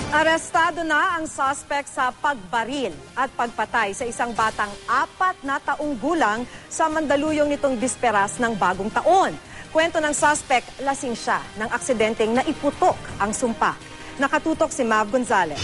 Arestado na ang suspect sa pagbaril at pagpatay sa isang batang 4 na taong gulang sa Mandaluyong nitong bisperas ng bagong taon. Kwento ng suspect, lasing siya ng aksidenteng naiputok ang sumpa. Nakatutok si Mav Gonzalez.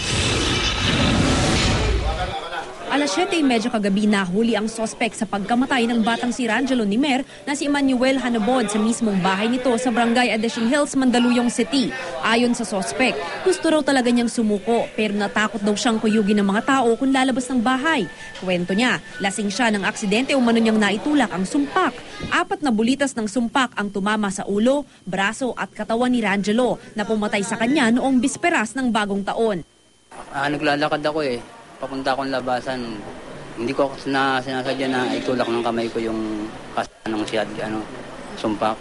Alas 7:30 kagabi nahuli ang suspect sa pagkamatay ng batang si Rangelo Nimer na si Emmanuel Hanabod sa mismong bahay nito sa Barangay Addition Hills, Mandaluyong City. Ayon sa suspect, gusto raw talaga niyang sumuko pero natakot daw siyang kuyugin ng mga tao kung lalabas ng bahay. Kwento niya, lasing siya ng aksidente umano niyang naitulak ang sumpak. 4 na bulitas ng sumpak ang tumama sa ulo, braso at katawan ni Rangelo na pumatay sa kanya noong bisperas ng bagong taon. Naglalakad ako papunta akong labasan. Hindi ko sinasadya na itulak ng kamay ko yung ng sumpak.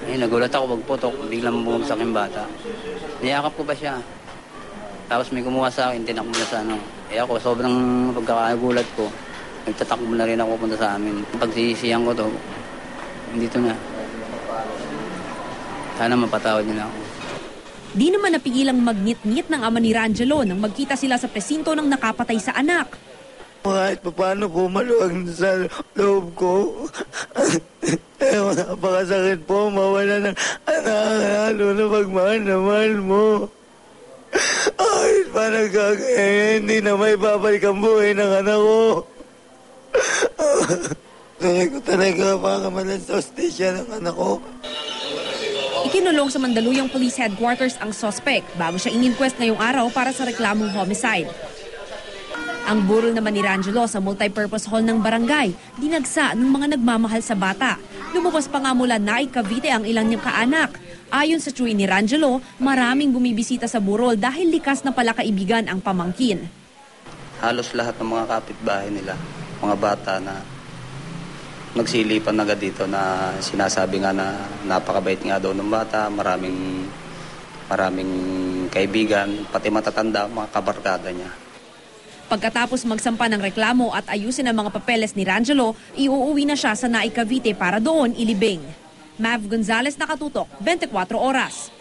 Nagulat ako pagputok, biglang bumagsak yung bata. Niyakap ko pa siya. Tapos may kumuha sa akin, tinakbo na sa ako, sobrang pagkakagulat ko, nagtatakbo na rin ako punta sa amin. Pagsisiyang ko to, dito na. Sana mapatawad niyo na ako. Di naman napigilang magnit-ngit ng ama ni Rangelo nang magkita sila sa presinto ng nakapatay sa anak. Kahit paano po maluwag sa loob ko. Napakasakit po mawala ng anak, lalo na pagmahal na mahal mo. Ay, parang hindi na may babalik ang buhay ng anak ko. Sabi ko talaga baka sa hostisya ng anak ko. Ikinulong sa Mandaluyong Police Headquarters ang suspect bago siya in-inquest ngayong araw para sa reklamong homicide. Ang burol naman ni Rangelo sa multipurpose hall ng barangay, dinagsa ng mga nagmamahal sa bata. Lumabas pa nga mula Naik, Cavite ang ilang niyang kaanak. Ayon sa tsuwi ni Rangelo, maraming bumibisita sa burol dahil likas na pala kaibigan ang pamangkin. Halos lahat ng mga kapitbahay nila, mga bata na nagsilipan agad dito na sinasabi nga na napakabait nga daw ng bata, maraming kaibigan, pati matatanda, mga kabarkada niya. Pagkatapos magsampa ng reklamo at ayusin ang mga papeles ni Rangelo, iuuwi na siya sa Naik, Cavite para doon ilibing. Mav Gonzalez, Nakatutok, 24 Oras.